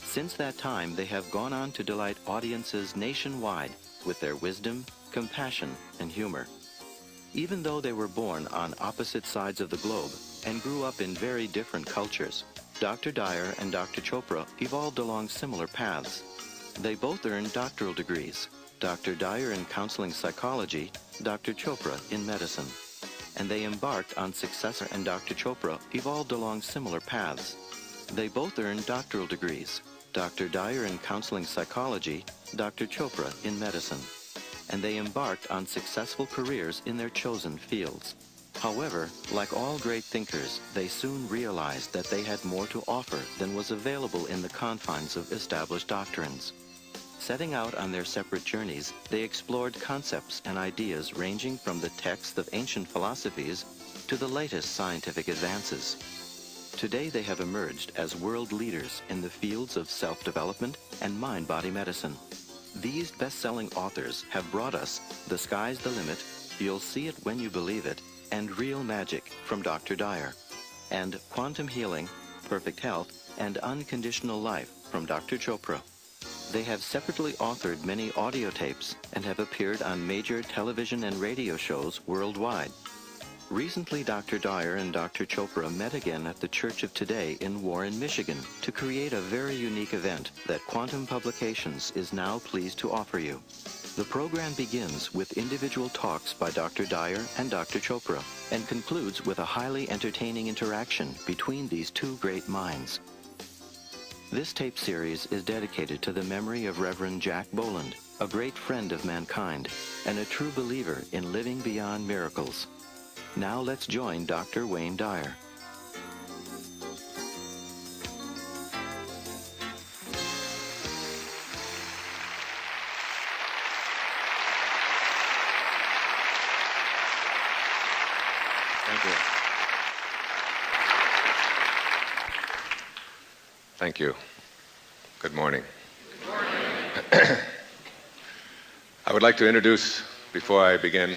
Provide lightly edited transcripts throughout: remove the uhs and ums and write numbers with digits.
Since that time, they have gone on to delight audiences nationwide with their wisdom, compassion, and humor. Even though they were born on opposite sides of the globe and grew up in very different cultures, Dr. Dyer and Dr. Chopra evolved along similar paths. They both earned doctoral degrees, Dr. Dyer in counseling psychology, Dr. Chopra in medicine. And they embarked on successor, and Dr. Chopra evolved along similar paths. They both earned doctoral degrees, Dr. Dyer in counseling psychology, Dr. Chopra in medicine. And they embarked on successful careers in their chosen fields. However, like all great thinkers, they soon realized that they had more to offer than was available in the confines of established doctrines. Setting out on their separate journeys, they explored concepts and ideas ranging from the texts of ancient philosophies to the latest scientific advances. Today they have emerged as world leaders in the fields of self-development and mind-body medicine. These best-selling authors have brought us The Sky's the Limit, You'll See It When You Believe It, and Real Magic from Dr. Dyer, and Quantum Healing, Perfect Health, and Unconditional Life from Dr. Chopra. They have separately authored many audio tapes and have appeared on major television and radio shows worldwide. Recently, Dr. Dyer and Dr. Chopra met again at the Church of Today in Warren, Michigan, to create a very unique event that Quantum Publications is now pleased to offer you. The program begins with individual talks by Dr. Dyer and Dr. Chopra and concludes with a highly entertaining interaction between these two great minds. This tape series is dedicated to the memory of Reverend Jack Boland, a great friend of mankind and a true believer in living beyond miracles. Now let's join Dr. Wayne Dyer. Thank you. Thank you. Good morning. Good morning. I would like to introduce, before I begin,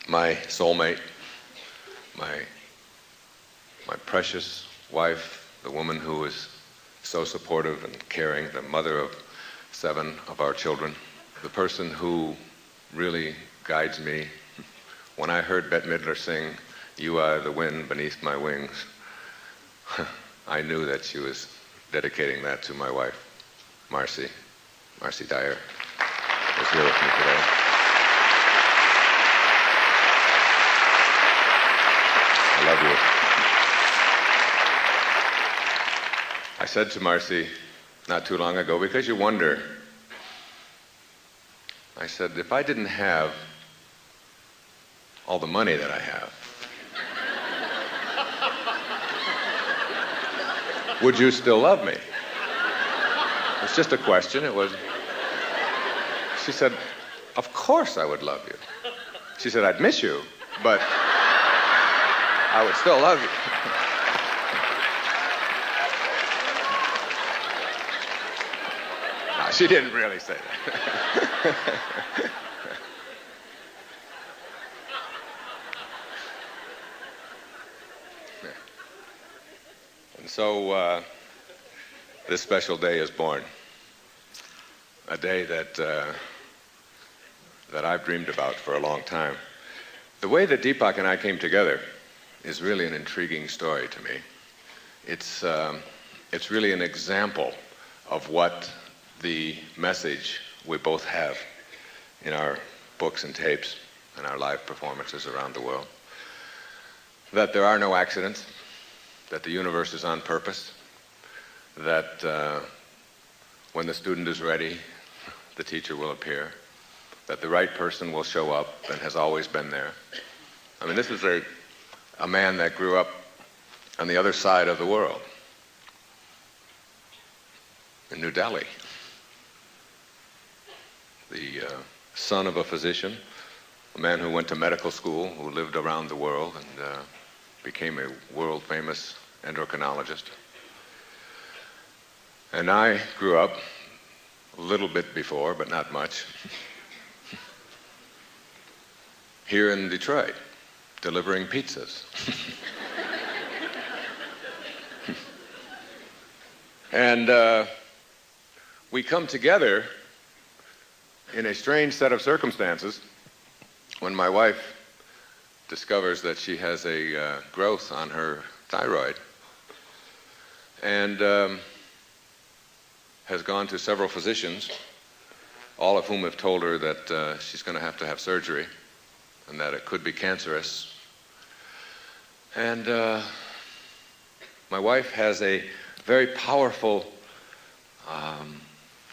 my soulmate, my precious wife, the woman who is so supportive and caring, the mother of 7 of our children, the person who really guides me. When I heard Bette Midler sing, "You Are the Wind Beneath My Wings," I knew that she was dedicating that to my wife, Marcy Dyer, who's here with me today. I love you. I said to Marcy not too long ago, because you wonder, I said, if I didn't have all the money that I have, would you still love me? It's just a question. It was. She said, of course I would love you. She said, I'd miss you, but I would still love you. No, she didn't really say that. And so this special day is born. A day that I've dreamed about for a long time. The way that Deepak and I came together is really an intriguing story to me. It's really an example of what the message we both have in our books and tapes and our live performances around the world. That there are no accidents, that the universe is on purpose, that when the student is ready, the teacher will appear, that the right person will show up and has always been there. I mean, this is a man that grew up on the other side of the world, in New Delhi. The son of a physician, a man who went to medical school, who lived around the world and became a world-famous endocrinologist. And I grew up a little bit before, but not much, here in Detroit, delivering pizzas. And we come together in a strange set of circumstances when my wife discovers that she has a growth on her thyroid and has gone to several physicians, all of whom have told her that she's going to have surgery and that it could be cancerous. And my wife has a very powerful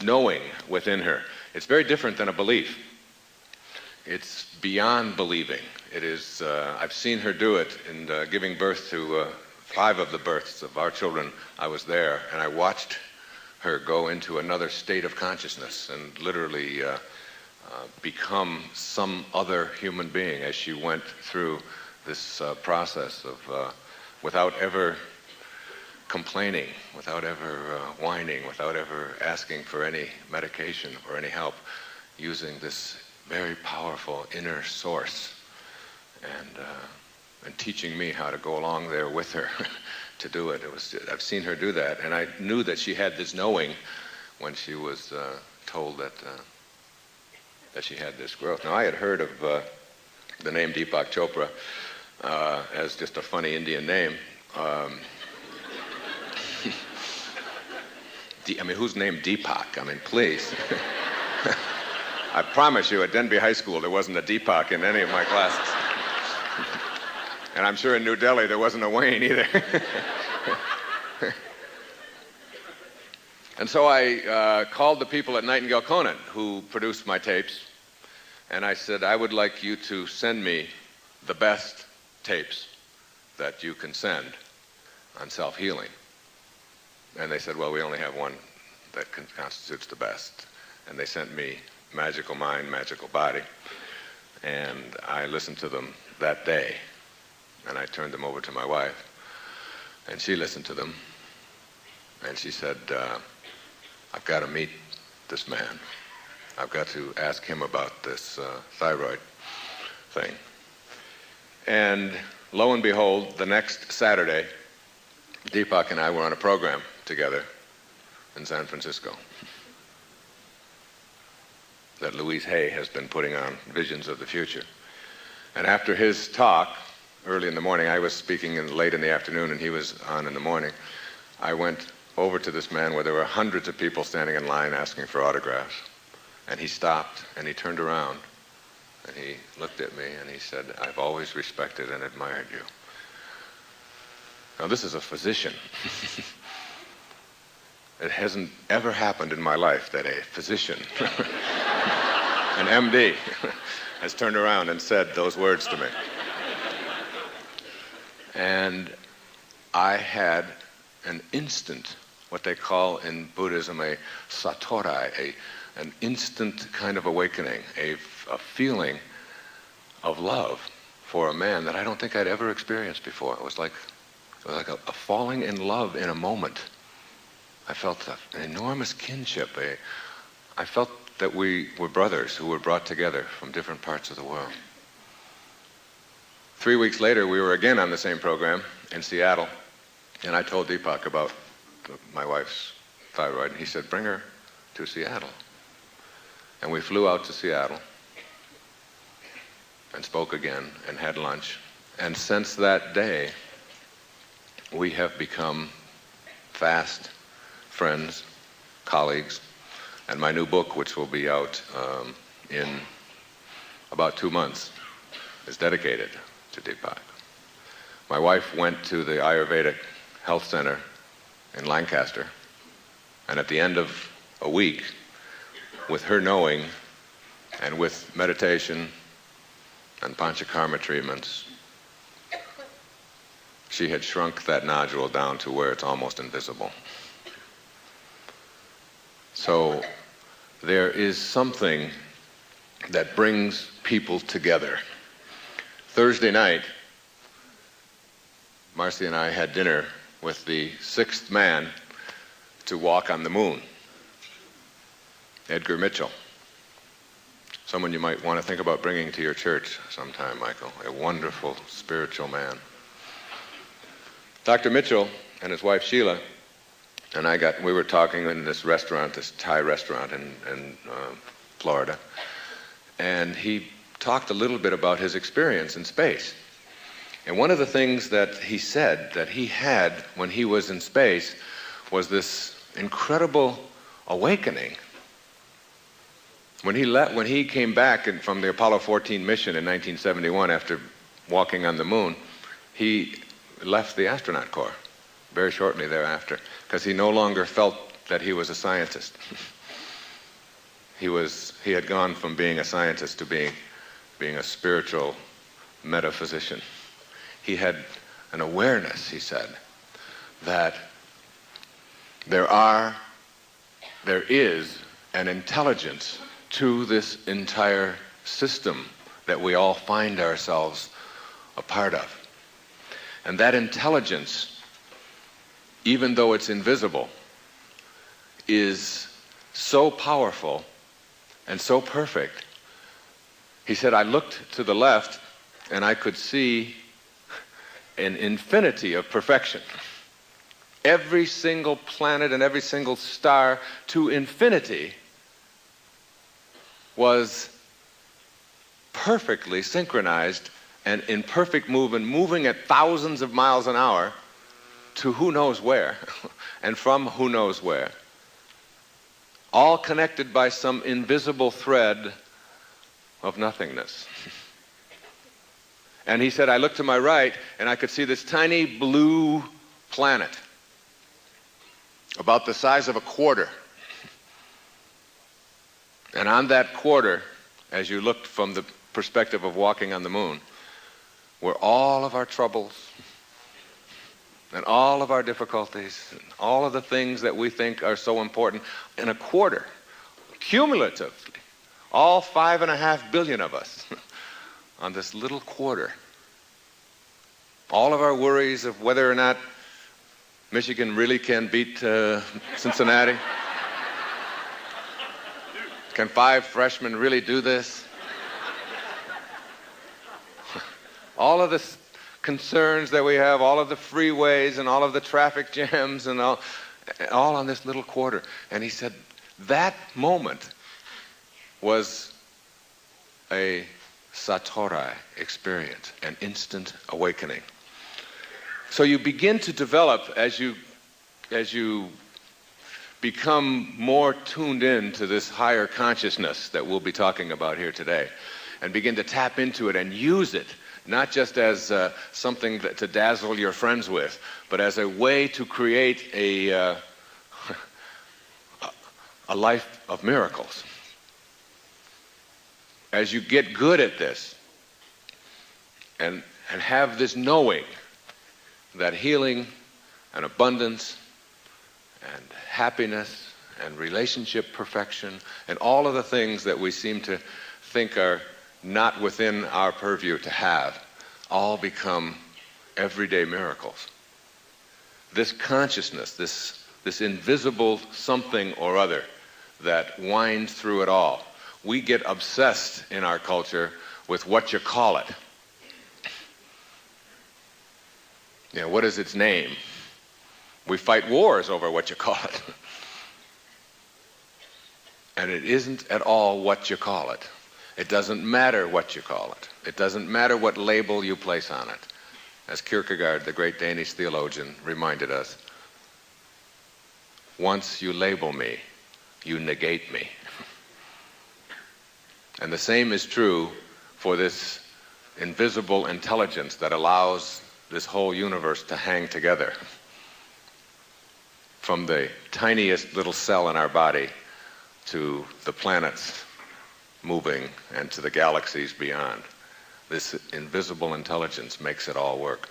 knowing within her. It's very different than a belief. It's beyond believing. It is, I've seen her do it in giving birth to 5 of the births of our children. I was there, and I watched her go into another state of consciousness and literally become some other human being as she went through this process of, without ever complaining, without ever whining, without ever asking for any medication or any help, using this very powerful inner source and teaching me how to go along there with her to do it. I've seen her do that, and I knew that she had this knowing when she was told that she had this growth. Now, I had heard of the name Deepak Chopra as just a funny Indian name. I mean, who's named Deepak? I mean, please. I promise you, at Denby High School, there wasn't a Deepak in any of my classes. And I'm sure in New Delhi, there wasn't a Wayne either. And so I called the people at Nightingale Conant who produced my tapes, and I said, I would like you to send me the best tapes that you can send on self-healing. And they said, well, we only have one that constitutes the best. And they sent me Magical Mind, Magical Body. And I listened to them that day. And I turned them over to my wife. And she listened to them. And she said, I've got to meet this man. I've got to ask him about this thyroid thing. And lo and behold, the next Saturday, Deepak and I were on a program together in San Francisco that Louise Hay has been putting on, Visions of the Future. And after his talk, early in the morning, I was speaking late in the afternoon and he was on in the morning, I went over to this man where there were hundreds of people standing in line asking for autographs. And he stopped and he turned around and he looked at me and he said, I've always respected and admired you. Now, this is a physician. It hasn't ever happened in my life that a physician, an MD, has turned around and said those words to me. And I had an instant, what they call in Buddhism a satori, an instant kind of awakening, a feeling of love for a man that I don't think I'd ever experienced before. It was like a falling in love in a moment. I felt an enormous kinship. I felt that we were brothers who were brought together from different parts of the world. 3 weeks later, we were again on the same program in Seattle, and I told Deepak about my wife's thyroid, and he said, bring her to Seattle. And we flew out to Seattle and spoke again and had lunch. And since that day, we have become fast friends, colleagues, and my new book, which will be out in about 2 months, is dedicated to Deepak. My wife went to the Ayurvedic Health Center in Lancaster, and at the end of a week, with her knowing and with meditation and panchakarma treatments, she had shrunk that nodule down to where it's almost invisible. So there is something that brings people together. Thursday night, Marcy and I had dinner with the 6th man to walk on the moon, Edgar Mitchell. Someone you might want to think about bringing to your church sometime, Michael. A wonderful spiritual man. Dr. Mitchell and his wife Sheila And we were talking in this restaurant, this Thai restaurant in Florida, and he talked a little bit about his experience in space. And one of the things that he said that he had when he was in space was this incredible awakening. When he came back from the Apollo 14 mission in 1971 after walking on the moon, he left the astronaut corps very shortly thereafter because he no longer felt that he was a scientist. He had gone from being a scientist to being a spiritual metaphysician. He had an awareness, he said, that there is an intelligence to this entire system that we all find ourselves a part of. And that intelligence, even though it's invisible, is so powerful and so perfect. He said, I looked to the left and I could see an infinity of perfection. Every single planet and every single star to infinity was perfectly synchronized and in perfect movement, moving at thousands of miles an hour to who knows where and from who knows where. All connected by some invisible thread of nothingness. And he said, I looked to my right and I could see this tiny blue planet about the size of a quarter. And on that quarter, as you looked from the perspective of walking on the moon, were all of our troubles and all of our difficulties and all of the things that we think are so important in a quarter, cumulatively, all 5.5 billion of us on this little quarter. All of our worries of whether or not Michigan really can beat Cincinnati. Can 5 freshmen really do this? All of the concerns that we have, all of the freeways and all of the traffic jams and all on this little quarter. And he said that moment was a satori experience, an instant awakening. So you begin to develop as you become more tuned in to this higher consciousness that we'll be talking about here today, and begin to tap into it and use it, not just as something to dazzle your friends with, but as a way to create a life of miracles. As you get good at this and have this knowing that healing and abundance and happiness and relationship perfection and all of the things that we seem to think are not within our purview to have, all become everyday miracles. This consciousness, this invisible something or other that winds through it all. We get obsessed in our culture with what you call it. You know, what is its name? We fight wars over what you call it. And it isn't at all what you call it. It doesn't matter what you call it. It doesn't matter what label you place on it. As Kierkegaard, the great Danish theologian, reminded us, once you label me, you negate me. And the same is true for this invisible intelligence that allows this whole universe to hang together. From the tiniest little cell in our body to the planets moving and to the galaxies beyond. This invisible intelligence makes it all work.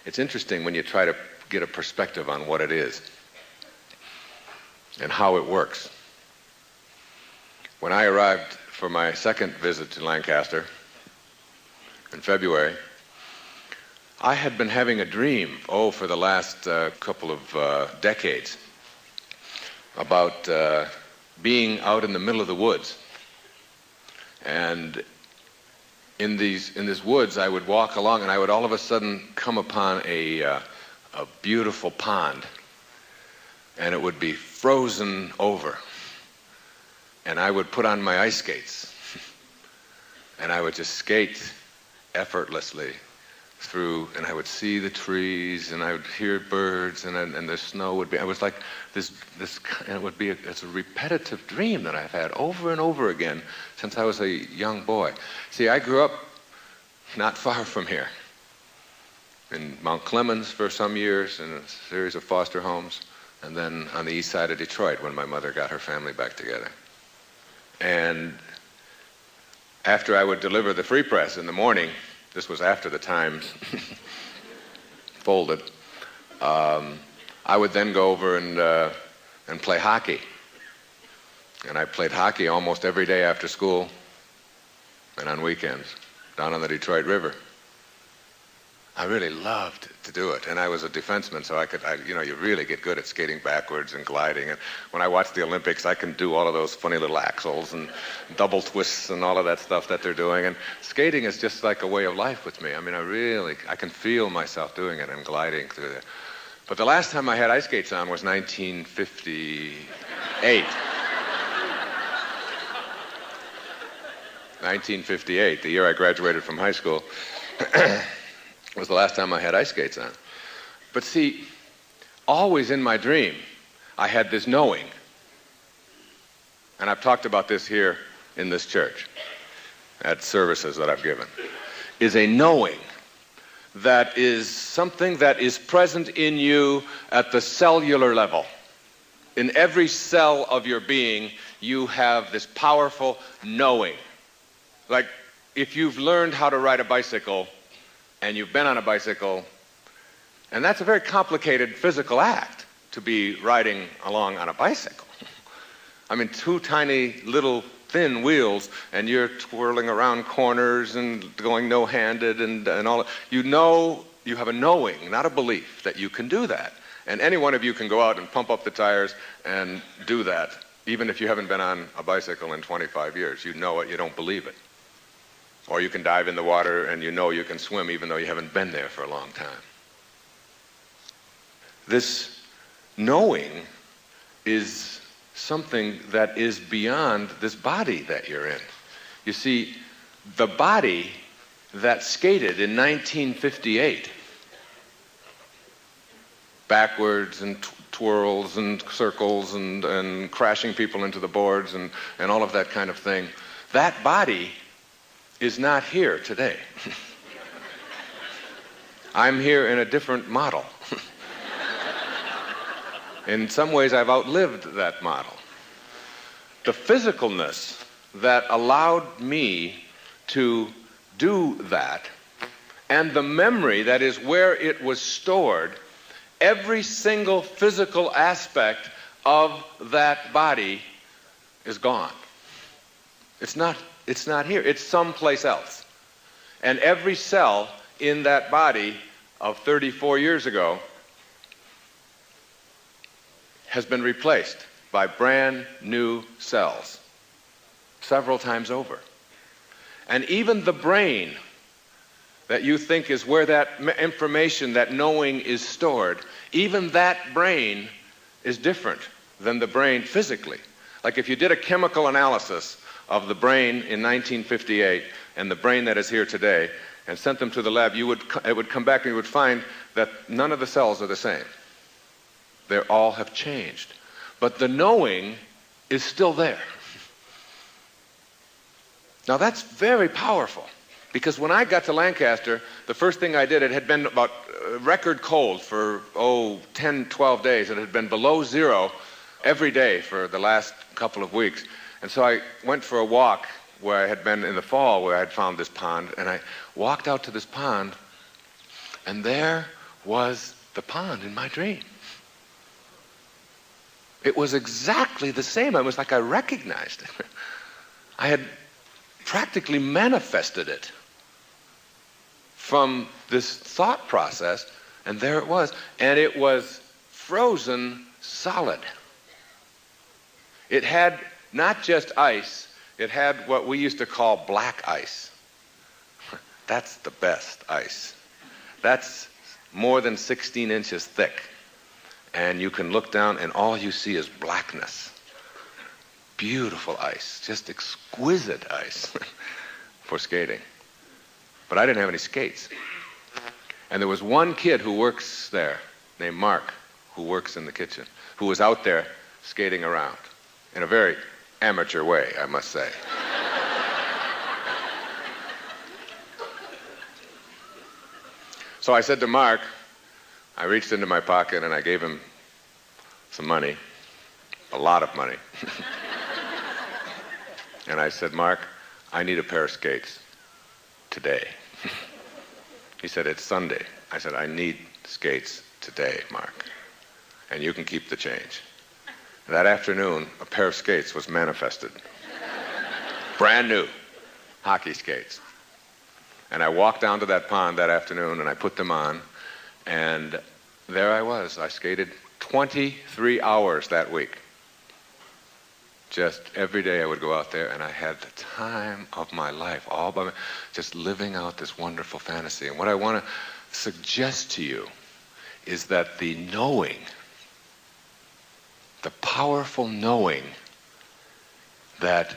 It's interesting when you try to get a perspective on what it is and how it works. When I arrived for my second visit to Lancaster in February, I had been having a dream, for the last couple of decades, about being out in the middle of the woods. And in this woods, I would walk along and I would all of a sudden come upon a beautiful pond and it would be frozen over. And I would put on my ice skates, and I would just skate effortlessly through, and I would see the trees, and I would hear birds, and the snow would be, it was like this, and it would be, it's a repetitive dream that I've had over and over again since I was a young boy. See, I grew up not far from here, in Mount Clemens for some years, in a series of foster homes, and then on the east side of Detroit when my mother got her family back together. And after I would deliver the free press in the morning, this was after the Times folded, I would then go over and play hockey. And I played hockey almost every day after school and on weekends down on the Detroit River. I really loved to do it, and I was a defenseman, so you really get good at skating backwards and gliding. And when I watch the Olympics, I can do all of those funny little axles and double twists and all of that stuff that they're doing. And skating is just like a way of life with me. I mean, I can feel myself doing it and gliding through there. But the last time I had ice skates on was 1958. 1958, the year I graduated from high school. Was the last time I had ice skates on. But see, always in my dream, I had this knowing. And I've talked about this here in this church, at services that I've given, is a knowing that is something that is present in you at the cellular level. In every cell of your being, you have this powerful knowing. Like, if you've learned how to ride a bicycle, and you've been on a bicycle, and that's a very complicated physical act, to be riding along on a bicycle. I mean, two tiny little thin wheels, and you're twirling around corners and going no-handed and all. You know, you have a knowing, not a belief, that you can do that. And any one of you can go out and pump up the tires and do that, even if you haven't been on a bicycle in 25 years. You know it, you don't believe it. Or you can dive in the water and you know you can swim even though you haven't been there for a long time. This knowing is something that is beyond this body that you're in. You see, the body that skated in 1958, backwards and twirls and circles and crashing people into the boards and all of that kind of thing, that body is not here today. I'm here in a different model. In some ways, I've outlived that model. The physicalness that allowed me to do that, and the memory that is where it was stored, every single physical aspect of that body is gone. It's not here. It's someplace else. And every cell in that body of 34 years ago has been replaced by brand new cells several times over. And even the brain that you think is where that information, that knowing is stored, even that brain is different than the brain physically. Like if you did a chemical analysis of the brain in 1958 and the brain that is here today and sent them to the lab, it would come back and you would find that none of the cells are the same. They all have changed. But the knowing is still there. Now that's very powerful, because when I got to Lancaster, the first thing I did, it had been about record cold for 10, 12 days. It had been below zero every day for the last couple of weeks. And so I went for a walk where I had been in the fall, where I had found this pond, and I walked out to this pond, and there was the pond in my dream. It was exactly the same. It was like I recognized it. I had practically manifested it from this thought process, and there it was. And it was frozen solid. It had not just ice, it had what we used to call black ice. That's the best ice. That's more than 16 inches thick. and you can look down and all you see is blackness. Beautiful ice, just exquisite ice for skating. But I didn't have any skates. And there was one kid who works there, named Mark, who works in the kitchen, who was out there skating around in a very amateur way, I must say. So I said to Mark, I reached into my pocket and I gave him some money, a lot of money. And I said, Mark, I need a pair of skates today. He said, it's Sunday. I said, I need skates today, Mark, and you can keep the change. That afternoon, a pair of skates was manifested. Brand new hockey skates. And I walked down to that pond that afternoon and I put them on, and there I was. I skated 23 hours that week. Just every day I would go out there and I had the time of my life, all by just living out this wonderful fantasy. And what I want to suggest to you is that the knowing, the powerful knowing that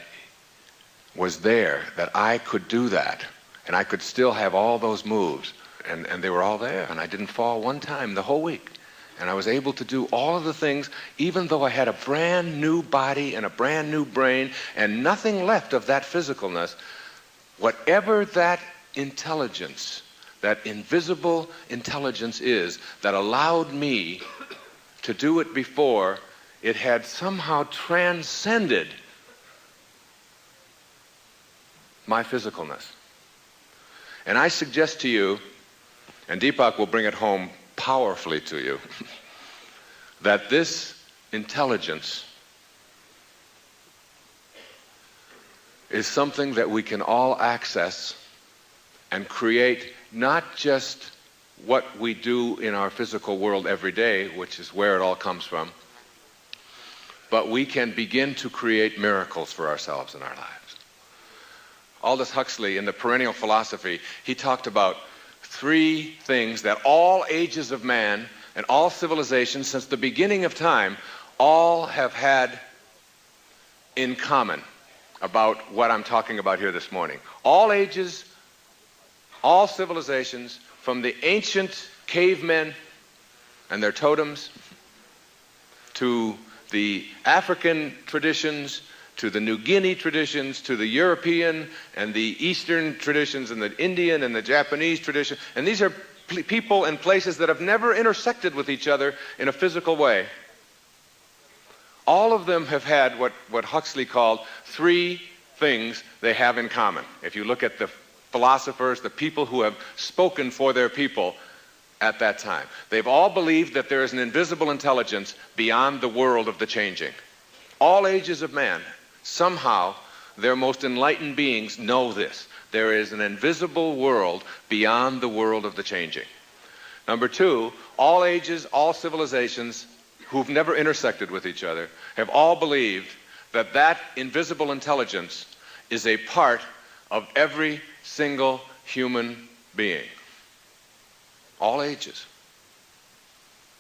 was there, that I could do that, and I could still have all those moves, and they were all there, and I didn't fall one time the whole week. And I was able to do all of the things, even though I had a brand new body and a brand new brain and nothing left of that physicalness. Whatever that intelligence, that invisible intelligence is that allowed me to do it before, it had somehow transcended my physicalness. And I suggest to you, and Deepak will bring it home powerfully to you, that this intelligence is something that we can all access and create, not just what we do in our physical world every day, which is where it all comes from, but we can begin to create miracles for ourselves in our lives. Aldous Huxley, in the Perennial Philosophy, he talked about 3 things that all ages of man and all civilizations since the beginning of time all have had in common about what I'm talking about here this morning. All ages, all civilizations, from the ancient cavemen and their totems to the African traditions, to the New Guinea traditions, to the European and the Eastern traditions, and the Indian and the Japanese tradition. And these are people and places that have never intersected with each other in a physical way. All of them have had what Huxley called 3 things they have in common. If you look at the philosophers, the people who have spoken for their people at that time, they've all believed that there is an invisible intelligence beyond the world of the changing. All ages of man, somehow, their most enlightened beings know this. There is an invisible world beyond the world of the changing. Number 2, all ages, all civilizations who've never intersected with each other have all believed that that invisible intelligence is a part of every single human being. All ages.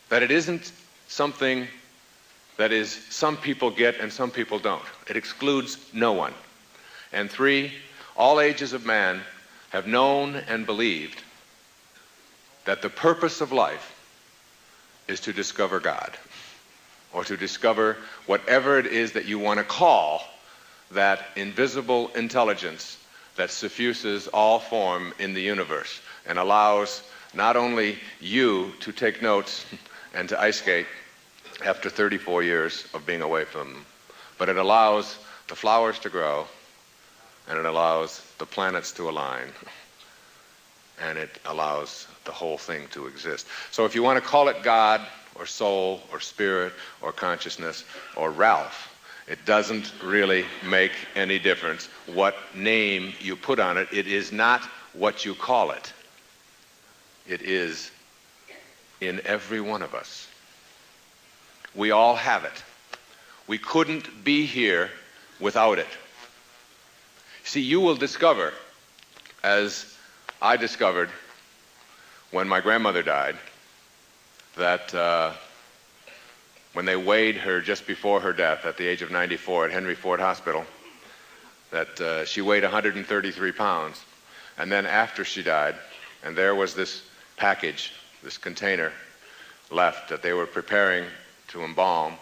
That it isn't something that is some people get and some people don't. It excludes no one. And 3, all ages of man have known and believed that the purpose of life is to discover God, or to discover whatever it is that you want to call that invisible intelligence that suffuses all form in the universe and allows not only you to take notes and to ice skate after 34 years of being away from them, but it allows the flowers to grow, and it allows the planets to align, and it allows the whole thing to exist. So if you want to call it God or soul or spirit or consciousness or Ralph, it doesn't really make any difference what name you put on it. It is not what you call it. It is in every one of us. We all have it. We couldn't be here without it. See, you will discover, as I discovered when my grandmother died, that when they weighed her just before her death at the age of 94 at Henry Ford Hospital, that she weighed 133 pounds. And then after she died, and there was this package, this container left that they were preparing to embalm.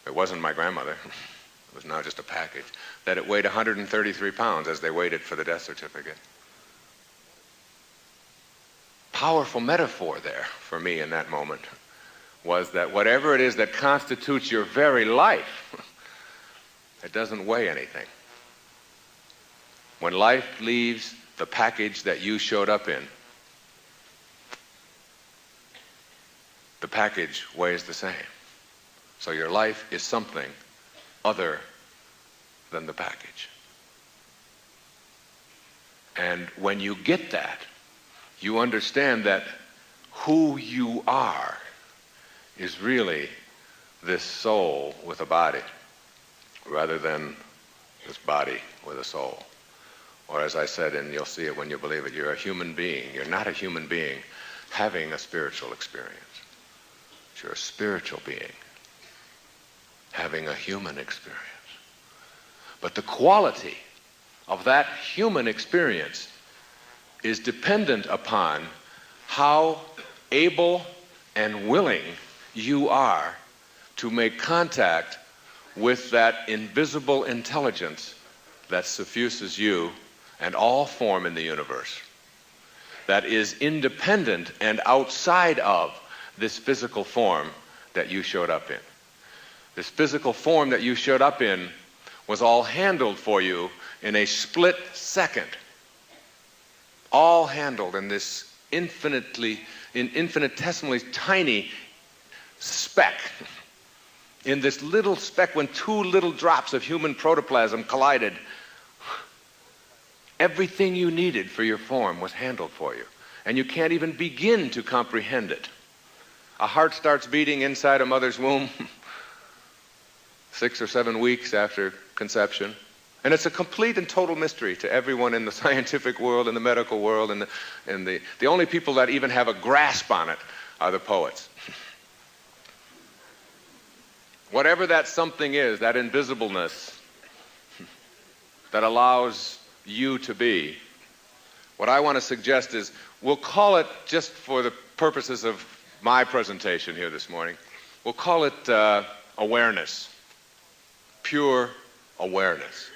It wasn't my grandmother. It was now just a package. That it weighed 133 pounds as they weighed it for the death certificate. Powerful metaphor there for me in that moment was that whatever it is that constitutes your very life, it doesn't weigh anything. When life leaves the package that you showed up in, the package weighs the same. So your life is something other than the package. And when you get that, you understand that who you are is really this soul with a body, rather than this body with a soul. Or as I said, and you'll see it when you believe it, you're a human being. You're not a human being having a spiritual experience. You're a spiritual being having a human experience. But the quality of that human experience is dependent upon how able and willing you are to make contact with that invisible intelligence that suffuses you and all form in the universe, that is independent and outside of this physical form that you showed up in. This physical form that you showed up in was all handled for you in a split second. All handled in this infinitesimally tiny speck. In this little speck, when two little drops of human protoplasm collided, everything you needed for your form was handled for you. And you can't even begin to comprehend it. A heart starts beating inside a mother's womb 6 or 7 weeks after conception. And it's a complete and total mystery to everyone in the scientific world, in the medical world, and the only people that even have a grasp on it are the poets. Whatever that something is, that invisibleness that allows you to be, what I want to suggest is, we'll call it, just for the purposes of my presentation here this morning, we'll call it awareness, pure awareness,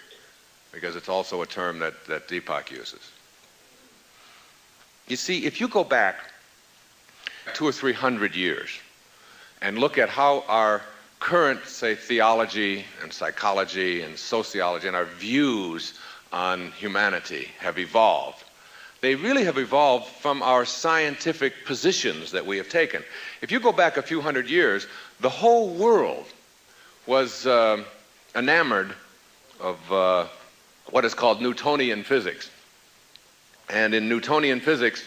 because it's also a term that Deepak uses. You see, if you go back 200 or 300 years and look at how our current, say, theology and psychology and sociology and our views on humanity have evolved, they really have evolved from our scientific positions that we have taken. If you go back a few hundred years, the whole world was enamored of what is called Newtonian physics. And in Newtonian physics,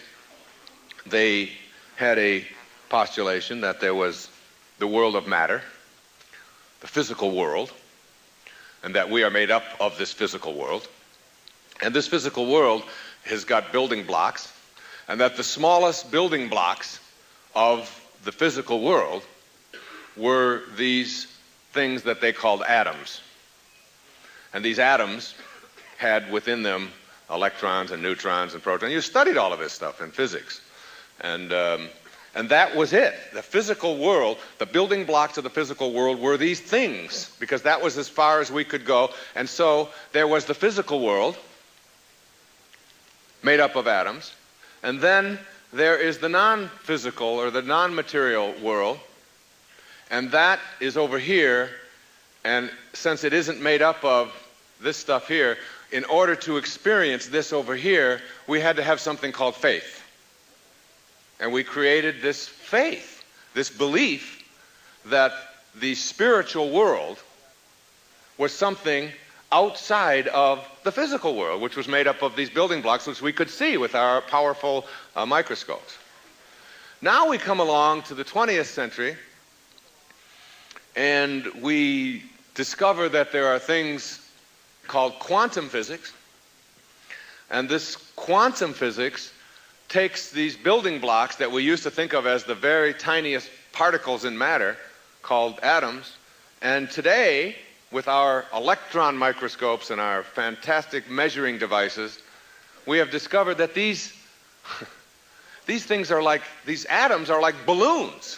they had a postulation that there was the world of matter, the physical world, and that we are made up of this physical world. And this physical world has got building blocks, and that the smallest building blocks of the physical world were these things that they called atoms. And these atoms had within them electrons and neutrons and protons. You studied all of this stuff in physics. And that was it. The physical world, the building blocks of the physical world were these things, because that was as far as we could go. And so there was the physical world, made up of atoms, and then there is the non-physical or the non-material world, and that is over here, and since it isn't made up of this stuff here, in order to experience this over here, we had to have something called faith. And we created this faith, this belief that the spiritual world was something outside of the physical world, which was made up of these building blocks, which we could see with our powerful microscopes. Now we come along to the 20th century, and we discover that there are things called quantum physics, and this quantum physics takes these building blocks that we used to think of as the very tiniest particles in matter, called atoms. And today, with our electron microscopes and our fantastic measuring devices, we have discovered that these atoms are like balloons.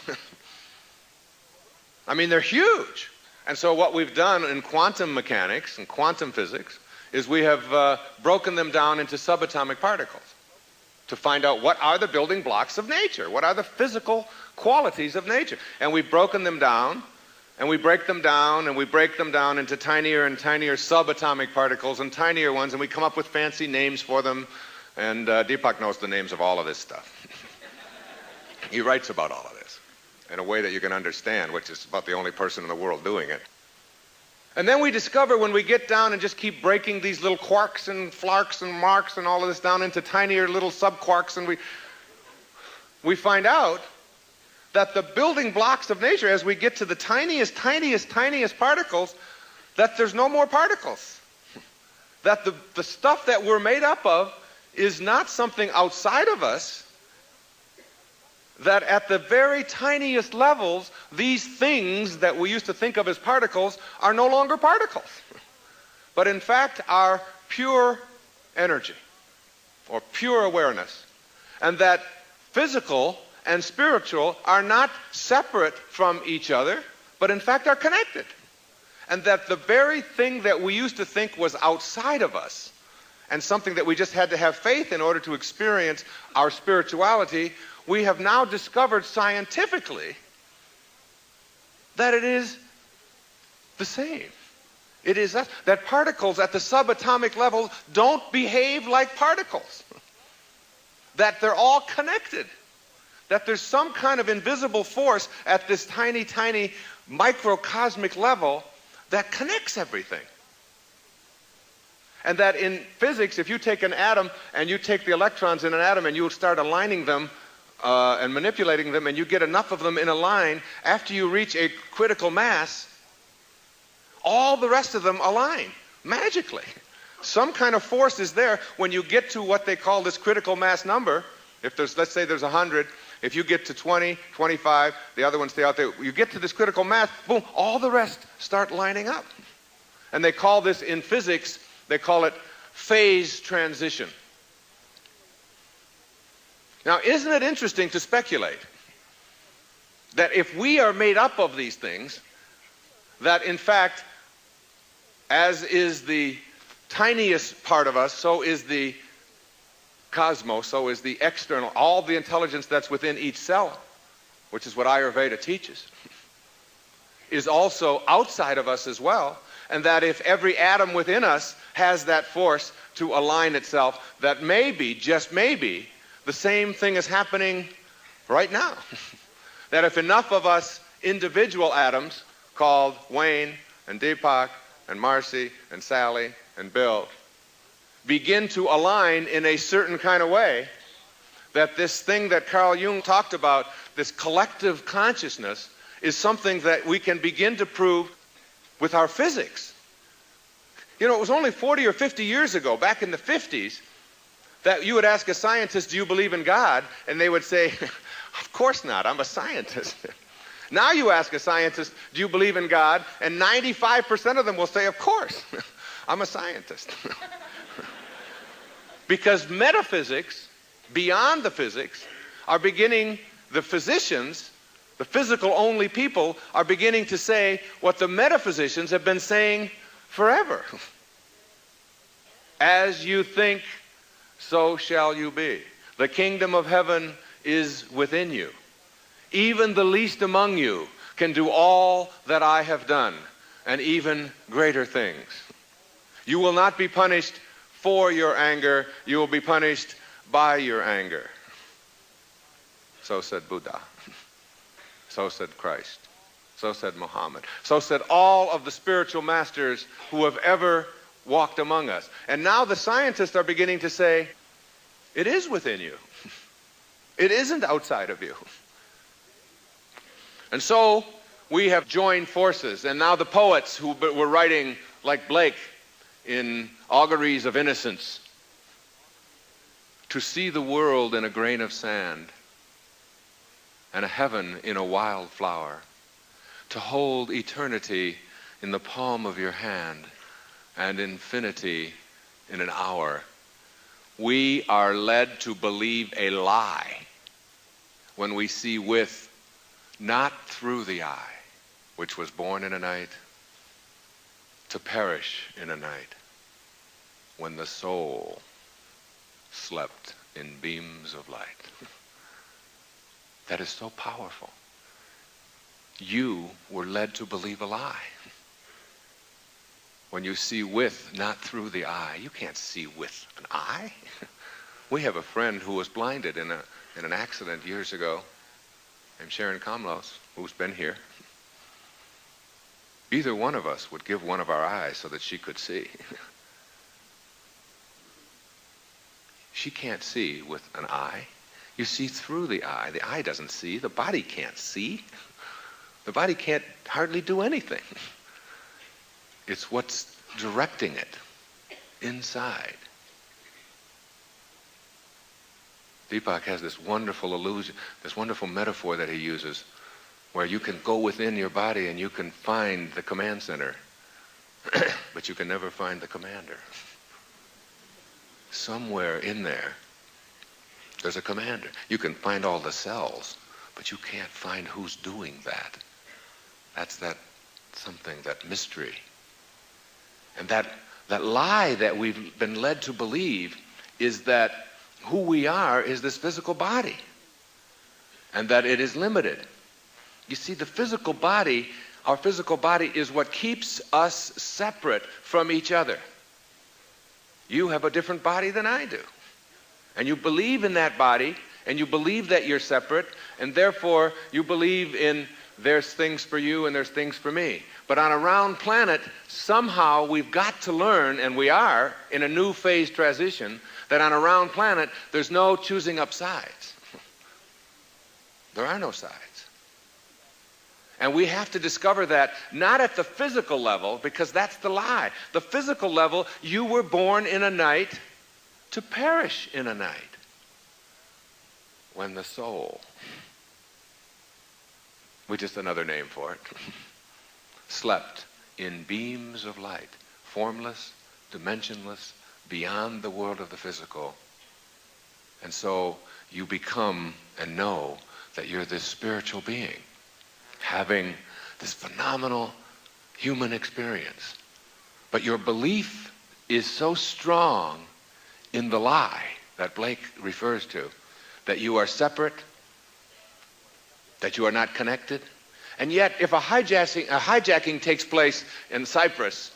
I mean, they're huge. And so what we've done in quantum mechanics and quantum physics is we have broken them down into subatomic particles to find out what are the building blocks of nature, what are the physical qualities of nature. And we've broken them down, and we break them down, and we break them down into tinier and tinier subatomic particles and tinier ones, and we come up with fancy names for them. And Deepak knows the names of all of this stuff. He writes about all of this in a way that you can understand, which is about the only person in the world doing it. And then we discover when we get down and just keep breaking these little quarks and flarks and marks and all of this down into tinier little subquarks, and we find out that the building blocks of nature, as we get to the tiniest particles, that there's no more particles. That the stuff that we're made up of is not something outside of us, that at the very tiniest levels, these things that we used to think of as particles are no longer particles, but in fact are pure energy or pure awareness, and that physical and spiritual are not separate from each other, but in fact are connected, and that the very thing that we used to think was outside of us and something that we just had to have faith in order to experience our spirituality, we have now discovered scientifically that it is the same. It is that particles at the subatomic level don't behave like particles. That they're all connected. That there's some kind of invisible force at this tiny microcosmic level that connects everything. And that in physics, if you take an atom and you take the electrons in an atom and you start aligning them and manipulating them, and you get enough of them in a line, after you reach a critical mass, all the rest of them align magically. Some kind of force is there when you get to what they call this critical mass number. If there's, let's say there's 100, if you get to 20, 25, the other ones stay out there, you get to this critical mass, boom, all the rest start lining up. And they call this in physics, they call it phase transition. Now, isn't it interesting to speculate that if we are made up of these things, that in fact, as is the tiniest part of us, so is the cosmos, so is the external, all the intelligence that's within each cell, which is what Ayurveda teaches, is also outside of us as well, and that if every atom within us has that force to align itself, that maybe, just maybe, the same thing is happening right now. That if enough of us individual atoms, called Wayne and Deepak and Marcy and Sally and Bill, begin to align in a certain kind of way, that this thing that Carl Jung talked about, this collective consciousness, is something that we can begin to prove with our physics. You know, it was only 40 or 50 years ago, back in the 50s, that you would ask a scientist, do you believe in God? And they would say, of course not, I'm a scientist. Now you ask a scientist, do you believe in God? And 95% of them will say, of course, I'm a scientist. Because metaphysics, beyond the physics, are beginning, the physicians, the physical-only people, are beginning to say what the metaphysicians have been saying forever. As you think, so shall you be. The kingdom of heaven is within you. Even the least among you can do all that I have done, and even greater things. You will not be punished for your anger, you will be punished by your anger. So said Buddha. So said Christ. So said Muhammad. So said all of the spiritual masters who have ever walked among us. And now the scientists are beginning to say, it is within you. It isn't outside of you. And so we have joined forces, and now the poets who were writing like Blake in Auguries of Innocence, to see the world in a grain of sand and a heaven in a wild flower, to hold eternity in the palm of your hand and infinity in an hour, we are led to believe a lie when we see with, not through the eye, which was born in a night, to perish in a night, when the soul slept in beams of light. That is so powerful. You were led to believe a lie. When you see with, not through the eye, you can't see with an eye. We have a friend who was blinded in an accident years ago, named Sharon Kamlos, who's been here. Either one of us would give one of our eyes so that she could see. She can't see with an eye. You see through the eye. The eye doesn't see. The body can't see. The body can't hardly do anything. It's what's directing it inside. Deepak has this wonderful illusion, this wonderful metaphor that he uses, where you can go within your body and you can find the command center, but you can never find the commander. Somewhere in there, there's a commander. You can find all the cells, but you can't find who's doing that. That's that something, that mystery. And that lie that we've been led to believe is that who we are is this physical body, and that it is limited. You see, the physical body, our physical body, is what keeps us separate from each other. You have a different body than I do. And you believe in that body, and you believe that you're separate, and therefore you believe in there's things for you and there's things for me. But on a round planet, somehow we've got to learn, and we are in a new phase transition, that on a round planet there's no choosing up sides. There are no sides. And we have to discover that not at the physical level, because that's the lie. The physical level, you were born in a night to perish in a night. When the soul, which is another name for it, slept in beams of light, formless, dimensionless, beyond the world of the physical. And so you become and know that you're this spiritual being, having this phenomenal human experience. But your belief is so strong in the lie that Blake refers to, that you are separate, that you are not connected. And yet, if a hijacking takes place in Cyprus,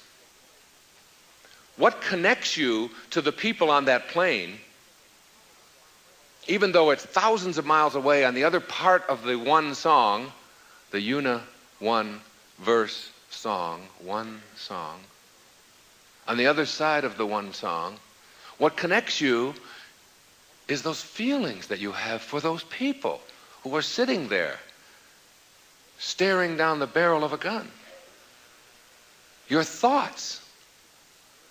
what connects you to the people on that plane, even though it's thousands of miles away on the other part of the one song, the one verse song, one song, on the other side of the one song, what connects you is those feelings that you have for those people who are sitting there staring down the barrel of a gun. Your thoughts,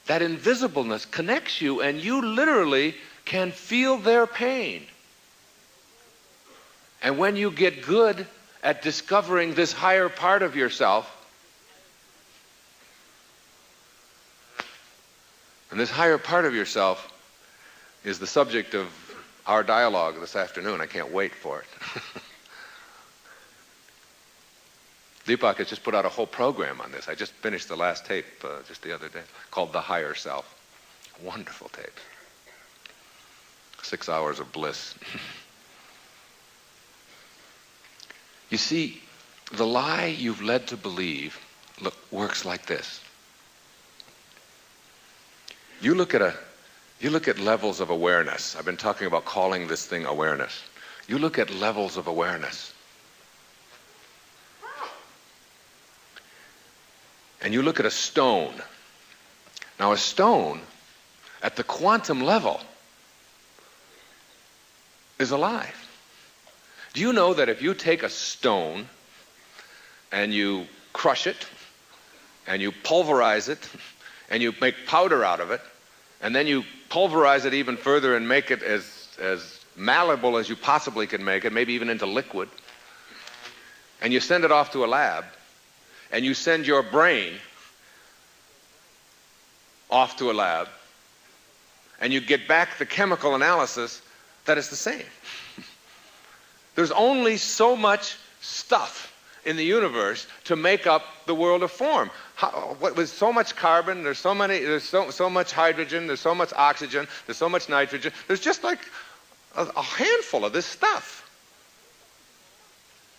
that invisibleness connects you, and you literally can feel their pain. And when you get good at discovering this higher part of yourself, and this higher part of yourself is the subject of our dialogue this afternoon. I can't wait for it. Deepak has just put out a whole program on this. I just finished the last tape just the other day, called The Higher Self. Wonderful tape. 6 hours of bliss. You see, the lie you've led to believe works like this. You look at levels of awareness. I've been talking about calling this thing awareness. You look at levels of awareness. And you look at a stone. Now, a stone at the quantum level is alive. Do you know that if you take a stone and you crush it and you pulverize it and you make powder out of it, and then you pulverize it even further and make it as malleable as you possibly can make it, maybe even into liquid, and you send it off to a lab, and you send your brain off to a lab, and you get back the chemical analysis that is the same. There's only so much stuff in the universe to make up the world of form. With so much carbon, there's so much hydrogen, there's so much oxygen, there's so much nitrogen. There's just like a handful of this stuff.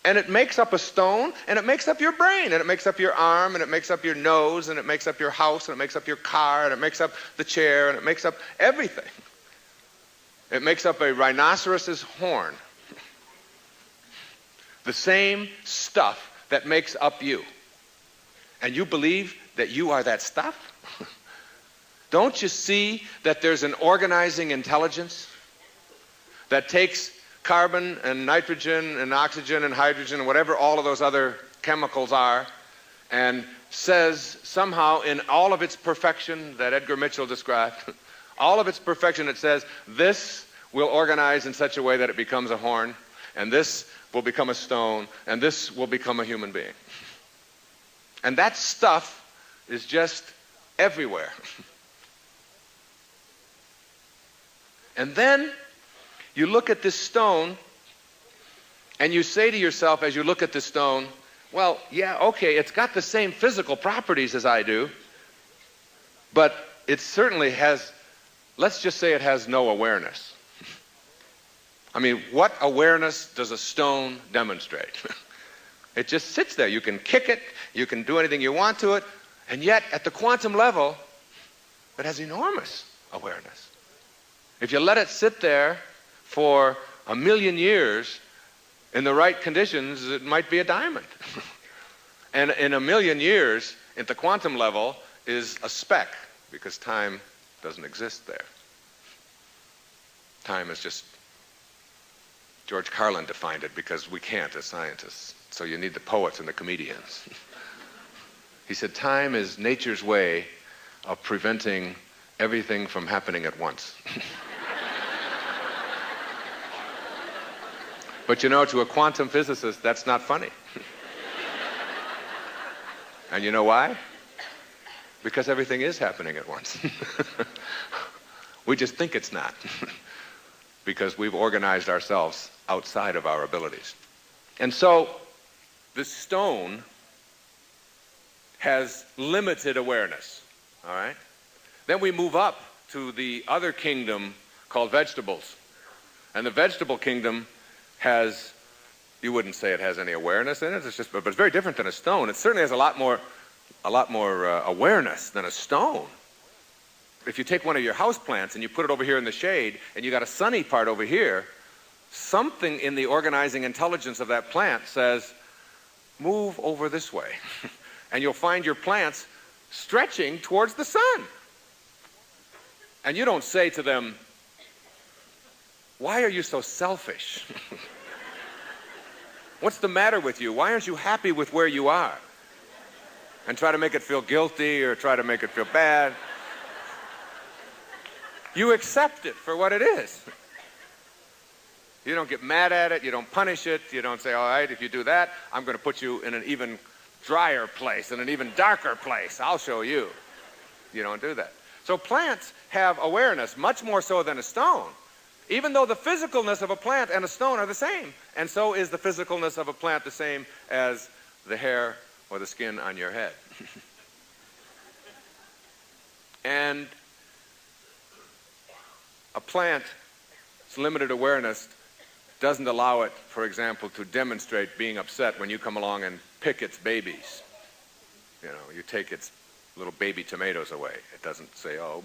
And it makes up a stone, and it makes up your brain, and it makes up your arm, and it makes up your nose, and it makes up your house, and it makes up your car, and it makes up the chair, and it makes up everything. It makes up a rhinoceros's horn. The same stuff that makes up you. And you believe that you are that stuff? Don't you see that there's an organizing intelligence that takes carbon and nitrogen and oxygen and hydrogen and whatever all of those other chemicals are, and says somehow in all of its perfection that Edgar Mitchell described, all of its perfection, it says this will organize in such a way that it becomes a horn, and this will become a stone, and this will become a human being. And that stuff is just everywhere. And then you look at this stone, and you say to yourself as you look at this stone, well, yeah, okay, it's got the same physical properties as I do, but it certainly has, let's just say it has no awareness. I mean, what awareness does a stone demonstrate? It just sits there. You can kick it, you can do anything you want to it, and yet at the quantum level, it has enormous awareness. If you let it sit there for 1,000,000 years, in the right conditions, it might be a diamond. And in 1,000,000 years, at the quantum level, is a speck, because time doesn't exist there. Time is just, George Carlin defined it, because we can't as scientists. So you need the poets and the comedians. He said, time is nature's way of preventing everything from happening at once. But you know, to a quantum physicist, that's not funny. And you know why? Because everything is happening at once. We just think it's not. Because we've organized ourselves outside of our abilities. And so, the stone has limited awareness, all right? Then we move up to the other kingdom called vegetables. And the vegetable kingdom has, you wouldn't say it has any awareness in it, but it's very different than a stone. It certainly has a lot more awareness than a stone. If you take one of your house plants and you put it over here in the shade, and you got a sunny part over here, something in the organizing intelligence of that plant says, move over this way. And you'll find your plants stretching towards the sun. And you don't say to them, why are you so selfish? What's the matter with you? Why aren't you happy with where you are? And try to make it feel guilty or try to make it feel bad. You accept it for what it is. You don't get mad at it. You don't punish it. You don't say, all right, if you do that, I'm going to put you in an even drier place, in an even darker place. I'll show you. You don't do that. So plants have awareness, much more so than a stone. Even though the physicalness of a plant and a stone are the same. And so is the physicalness of a plant the same as the hair or the skin on your head. And a plant's limited awareness doesn't allow it, for example, to demonstrate being upset when you come along and pick its babies. You know, you take its little baby tomatoes away. It doesn't say, oh,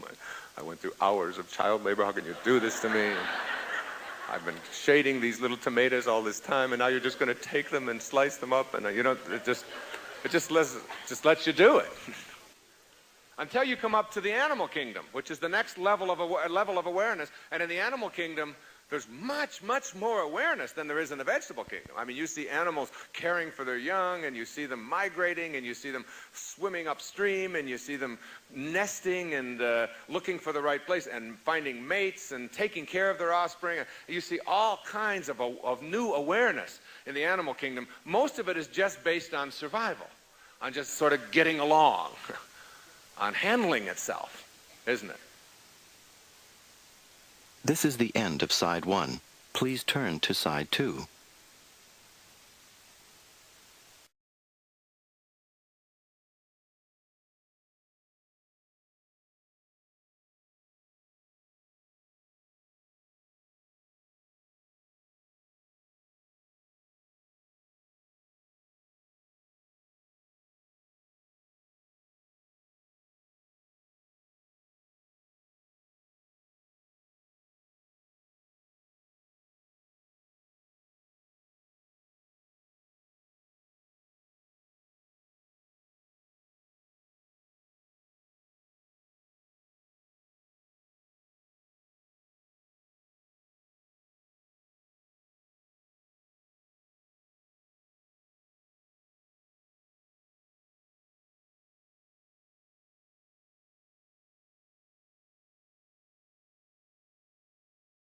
I went through hours of child labor. How can you do this to me? I've been shading these little tomatoes all this time, and now you're just going to take them and slice them up, and you know, it just lets you do it. Until you come up to the animal kingdom, which is the next level of awareness. And in the animal kingdom, there's much, much more awareness than there is in the vegetable kingdom. I mean, you see animals caring for their young, and you see them migrating, and you see them swimming upstream, and you see them nesting and looking for the right place and finding mates and taking care of their offspring. You see all kinds of new awareness in the animal kingdom. Most of it is just based on survival. on just sort of getting along, on handling itself, isn't it? This is the end of Side 1. Please turn to Side 2.